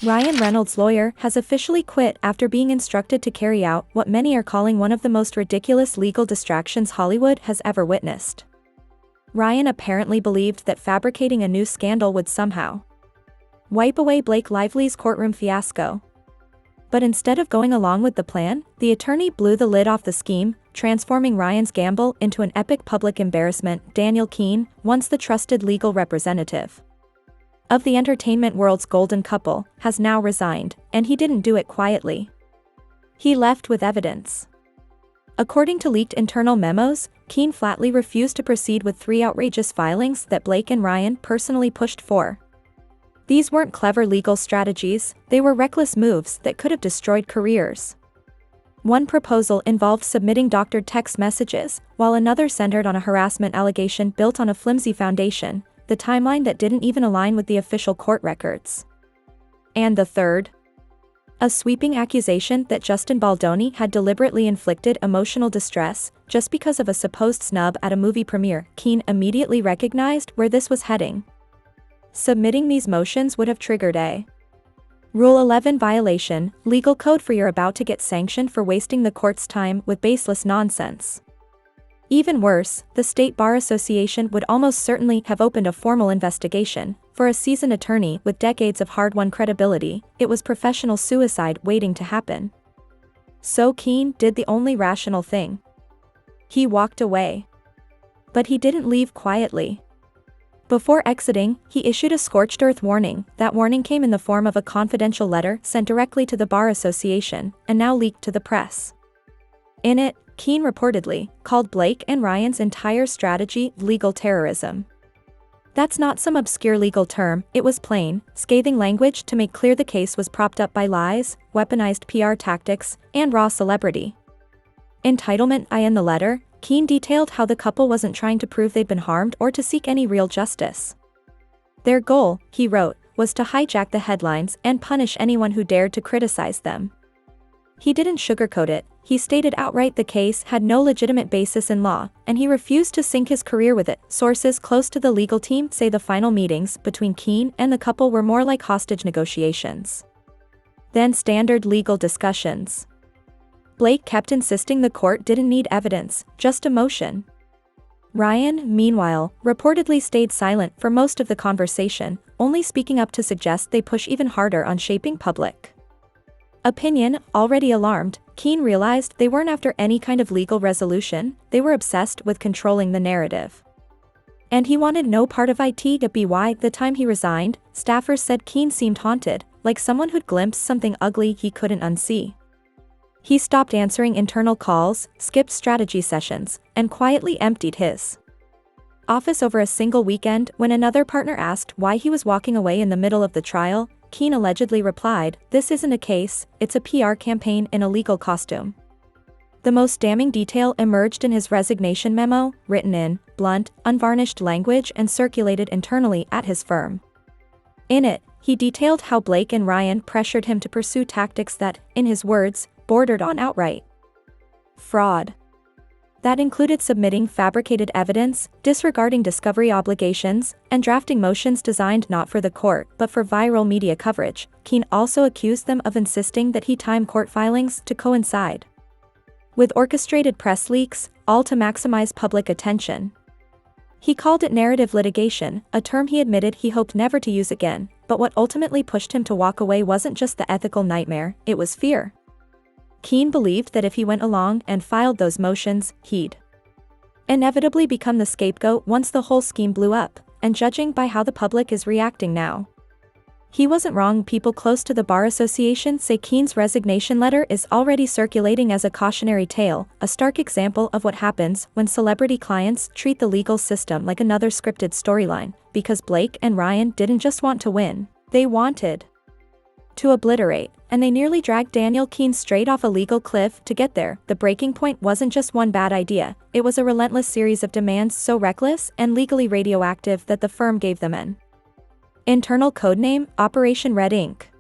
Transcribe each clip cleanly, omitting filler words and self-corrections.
Ryan Reynolds' lawyer has officially quit after being instructed to carry out what many are calling one of the most ridiculous legal distractions Hollywood has ever witnessed. Ryan apparently believed that fabricating a new scandal would somehow wipe away Blake Lively's courtroom fiasco. But instead of going along with the plan, the attorney blew the lid off the scheme, transforming Ryan's gamble into an epic public embarrassment. Daniel Keene, once the trusted legal representative of the entertainment world's golden couple, has now resigned, and he didn't do it quietly. He left with evidence. According to leaked internal memos, Keene flatly refused to proceed with 3 outrageous filings that Blake and Ryan personally pushed for. These weren't clever legal strategies, they were reckless moves that could have destroyed careers. One proposal involved submitting doctored text messages, while another centered on a harassment allegation built on a flimsy foundation, the timeline that didn't even align with the official court records. And the third? A sweeping accusation that Justin Baldoni had deliberately inflicted emotional distress just because of a supposed snub at a movie premiere. Keene immediately recognized where this was heading. Submitting these motions would have triggered a Rule 11 violation, legal code for you're about to get sanctioned for wasting the court's time with baseless nonsense. Even worse, the State Bar Association would almost certainly have opened a formal investigation. For a seasoned attorney with decades of hard-won credibility, it was professional suicide waiting to happen. So Keene did the only rational thing. He walked away. But he didn't leave quietly. Before exiting, he issued a scorched earth warning. That warning came in the form of a confidential letter sent directly to the Bar Association, and now leaked to the press. In it, Keene reportedly called Blake and Ryan's entire strategy legal terrorism. That's not some obscure legal term, it was plain, scathing language to make clear the case was propped up by lies, weaponized PR tactics, and raw celebrity entitlement. In the letter, Keene detailed how the couple wasn't trying to prove they'd been harmed or to seek any real justice. Their goal, he wrote, was to hijack the headlines and punish anyone who dared to criticize them. He didn't sugarcoat it, he stated outright the case had no legitimate basis in law, and he refused to sink his career with it. Sources close to the legal team say the final meetings between Keene and the couple were more like hostage negotiations than standard legal discussions. Blake kept insisting the court didn't need evidence, just emotion. Ryan, meanwhile, reportedly stayed silent for most of the conversation, only speaking up to suggest they push even harder on shaping public opinion. Already alarmed, Keene realized they weren't after any kind of legal resolution, they were obsessed with controlling the narrative. And he wanted no part of it. By the time he resigned, staffers said Keene seemed haunted, like someone who'd glimpsed something ugly he couldn't unsee. He stopped answering internal calls, skipped strategy sessions, and quietly emptied his office over a single weekend. When another partner asked why he was walking away in the middle of the trial, Keene allegedly replied, "This isn't a case, it's a PR campaign in a legal costume." The most damning detail emerged in his resignation memo, written in blunt, unvarnished language and circulated internally at his firm. In it, he detailed how Blake and Ryan pressured him to pursue tactics that, in his words, bordered on outright fraud. That included submitting fabricated evidence, disregarding discovery obligations, and drafting motions designed not for the court but for viral media coverage. Keene also accused them of insisting that he time court filings to coincide with orchestrated press leaks, all to maximize public attention. He called it narrative litigation, a term he admitted he hoped never to use again, but what ultimately pushed him to walk away wasn't just the ethical nightmare, it was fear. Keene believed that if he went along and filed those motions, he'd inevitably become the scapegoat once the whole scheme blew up, and judging by how the public is reacting now, he wasn't wrong. People close to the Bar Association say Keene's resignation letter is already circulating as a cautionary tale, a stark example of what happens when celebrity clients treat the legal system like another scripted storyline, because Blake and Ryan didn't just want to win, they wanted to obliterate, and they nearly dragged Daniel Keene straight off a legal cliff to get there. The breaking point wasn't just one bad idea, it was a relentless series of demands so reckless and legally radioactive that the firm gave them an internal codename, Operation Red Ink.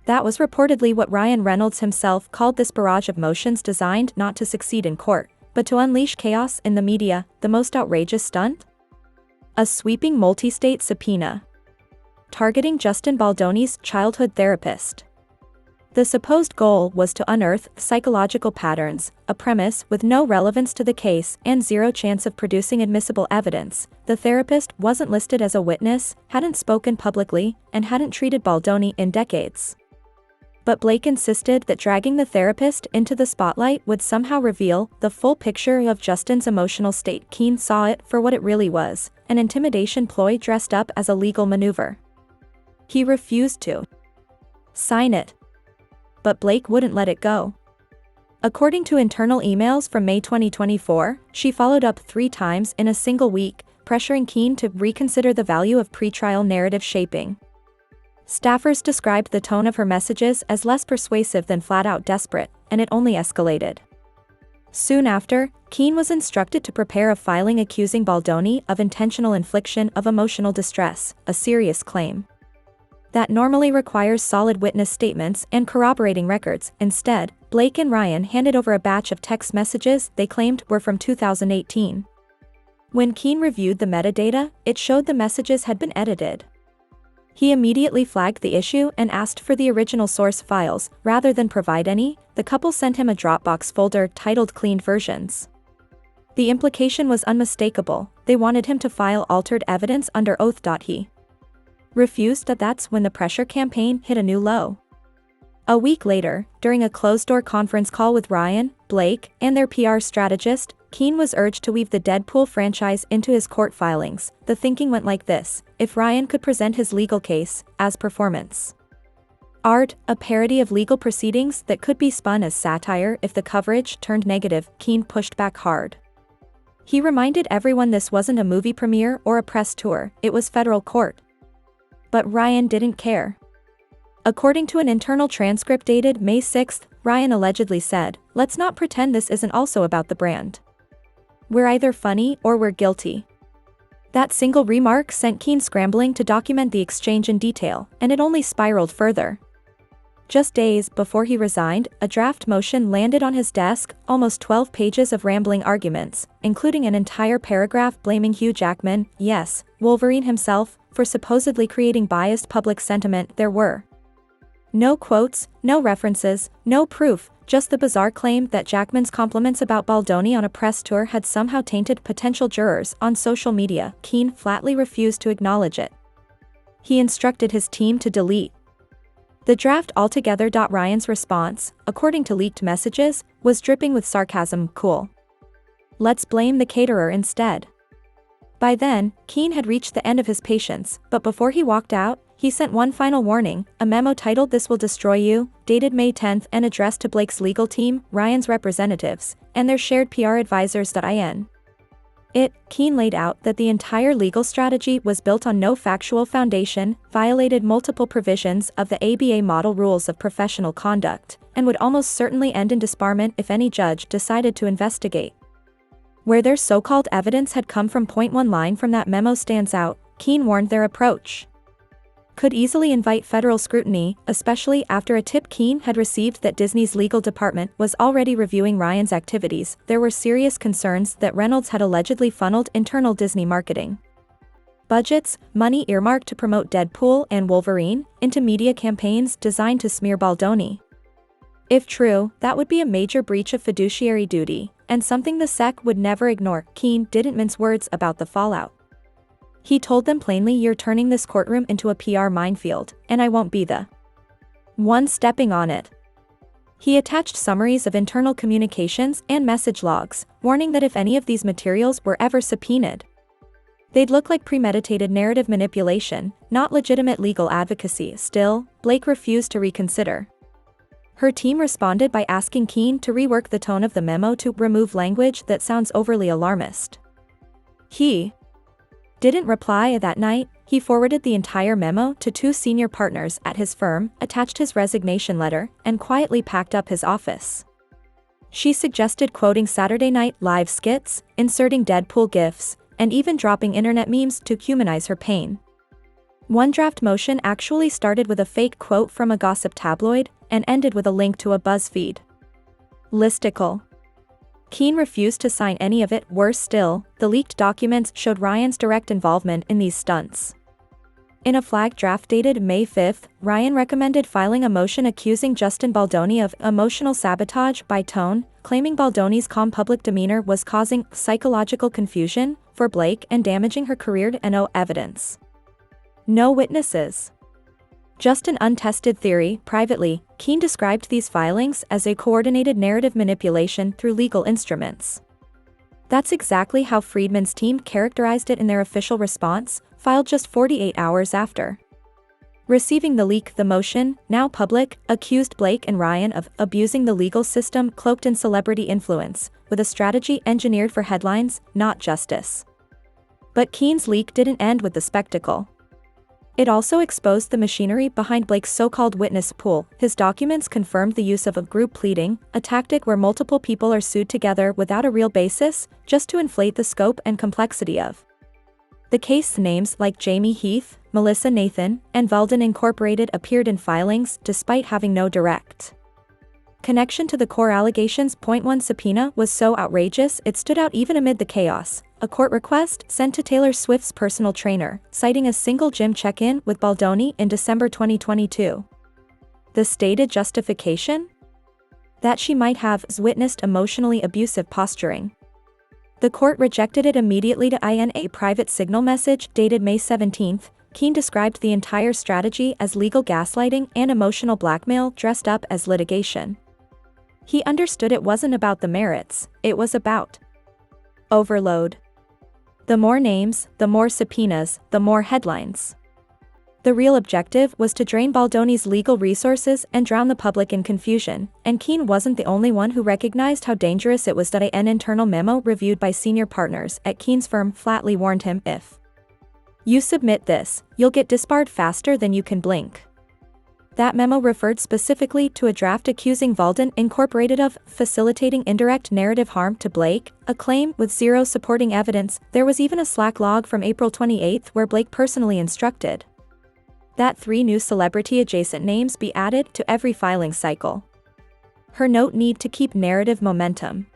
That was reportedly what Ryan Reynolds himself called this barrage of motions designed not to succeed in court, but to unleash chaos in the media. The most outrageous stunt? A sweeping multi-state subpoena. targeting Justin Baldoni's childhood therapist. The supposed goal was to unearth psychological patterns, a premise with no relevance to the case and zero chance of producing admissible evidence. The therapist wasn't listed as a witness, hadn't spoken publicly, and hadn't treated Baldoni in decades. But Blake insisted that dragging the therapist into the spotlight would somehow reveal the full picture of Justin's emotional state. Keene saw it for what it really was, an intimidation ploy dressed up as a legal maneuver. He refused to sign it. But Blake wouldn't let it go. According to internal emails from May 2024, she followed up 3 times in a single week, pressuring Keene to reconsider the value of pretrial narrative shaping. Staffers described the tone of her messages as less persuasive than flat-out desperate, and it only escalated. Soon after, Keene was instructed to prepare a filing accusing Baldoni of intentional infliction of emotional distress, a serious claim that normally requires solid witness statements and corroborating records. Instead, Blake and Ryan handed over a batch of text messages they claimed were from 2018. When Keene reviewed the metadata, it showed the messages had been edited. He immediately flagged the issue and asked for the original source files. Rather than provide any, the couple sent him a Dropbox folder titled Cleaned Versions. The implication was unmistakable: they wanted him to file altered evidence under oath. He refused. That's when the pressure campaign hit a new low. A week later, during a closed-door conference call with Ryan, Blake, and their PR strategist, Keene was urged to weave the Deadpool franchise into his court filings. The thinking went like this: if Ryan could present his legal case as performance art, a parody of legal proceedings that could be spun as satire if the coverage turned negative, Keene pushed back hard. He reminded everyone this wasn't a movie premiere or a press tour, it was federal court. But Ryan didn't care. According to an internal transcript dated May 6, Ryan allegedly said, "Let's not pretend this isn't also about the brand. We're either funny or we're guilty." That single remark sent Keene scrambling to document the exchange in detail, and it only spiraled further. Just days before he resigned, a draft motion landed on his desk, almost 12 pages of rambling arguments, including an entire paragraph blaming Hugh Jackman, yes, Wolverine himself, for supposedly creating biased public sentiment. There were no quotes, no references, no proof, just the bizarre claim that Jackman's compliments about Baldoni on a press tour had somehow tainted potential jurors on social media. Keene flatly refused to acknowledge it. He instructed his team to delete the draft altogether. Ryan's response, according to leaked messages, was dripping with sarcasm. Cool. Let's blame the caterer instead. By then, Keene had reached the end of his patience, but before he walked out, he sent one final warning, a memo titled "This Will Destroy You," dated May 10 and addressed to Blake's legal team, Ryan's representatives, and their shared PR advisors. Keene laid out that the entire legal strategy was built on no factual foundation, violated multiple provisions of the ABA model rules of professional conduct, and would almost certainly end in disbarment if any judge decided to investigate where their so-called evidence had come from. One line from that memo stands out. Keene warned their approach could easily invite federal scrutiny, especially after a tip Keene had received that Disney's legal department was already reviewing Ryan's activities. There were serious concerns that Reynolds had allegedly funneled internal Disney marketing budgets, money earmarked to promote Deadpool and Wolverine, into media campaigns designed to smear Baldoni. If true, that would be a major breach of fiduciary duty, and something the SEC would never ignore. Keene didn't mince words about the fallout. He told them plainly, "You're turning this courtroom into a PR minefield, and I won't be the one stepping on it." He attached summaries of internal communications and message logs, warning that if any of these materials were ever subpoenaed, they'd look like premeditated narrative manipulation, not legitimate legal advocacy. Still, Blake refused to reconsider. Her team responded by asking Keene to rework the tone of the memo to remove language that sounds overly alarmist. He didn't reply that night. He forwarded the entire memo to 2 senior partners at his firm, attached his resignation letter, and quietly packed up his office. She suggested quoting Saturday Night Live skits, inserting Deadpool gifs, and even dropping internet memes to humanize her pain. One draft motion actually started with a fake quote from a gossip tabloid, and ended with a link to a BuzzFeed listicle. Keene refused to sign any of it. Worse still, the leaked documents showed Ryan's direct involvement in these stunts. In a flag draft dated May 5, Ryan recommended filing a motion accusing Justin Baldoni of emotional sabotage by tone, claiming Baldoni's calm public demeanor was causing psychological confusion for Blake and damaging her career. No evidence. No witnesses. Just an untested theory. Privately, Keene described these filings as a coordinated narrative manipulation through legal instruments. That's exactly how Friedman's team characterized it in their official response, filed just 48 hours after receiving the leak. The motion, now public, accused Blake and Ryan of abusing the legal system cloaked in celebrity influence, with a strategy engineered for headlines, not justice. But Keene's leak didn't end with the spectacle. It also exposed the machinery behind Blake's so-called witness pool. His documents confirmed the use of a group pleading, a tactic where multiple people are sued together without a real basis, just to inflate the scope and complexity of the case. Names like Jamie Heath, Melissa Nathan, and Valden Incorporated appeared in filings despite having no direct connection to the core allegations. One subpoena was so outrageous it stood out even amid the chaos. A court request sent to Taylor Swift's personal trainer, citing a single gym check-in with Baldoni in December 2022. The stated justification? That she might have witnessed emotionally abusive posturing. The court rejected it immediately. In a private signal message dated May 17, Keene described the entire strategy as legal gaslighting and emotional blackmail dressed up as litigation. He understood it wasn't about the merits, it was about overload. The more names, the more subpoenas, the more headlines. The real objective was to drain Baldoni's legal resources and drown the public in confusion, and Keene wasn't the only one who recognized how dangerous it was. An internal memo reviewed by senior partners at Keene's firm flatly warned him, if you submit this, you'll get disbarred faster than you can blink. That memo referred specifically to a draft accusing Valden Incorporated of facilitating indirect narrative harm to Blake, a claim with zero supporting evidence. There was even a Slack log from April 28 where Blake personally instructed that 3 new celebrity-adjacent names be added to every filing cycle. Her note: need to keep narrative momentum.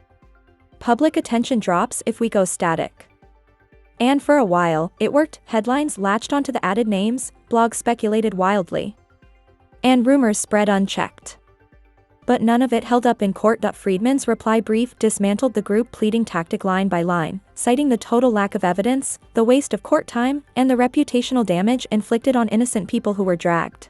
Public attention drops if we go static. And for a while, it worked. Headlines latched onto the added names, blogs speculated wildly, and rumors spread unchecked. But none of it held up in court. Friedman's reply brief dismantled the group pleading tactic line by line, citing the total lack of evidence, the waste of court time, and the reputational damage inflicted on innocent people who were dragged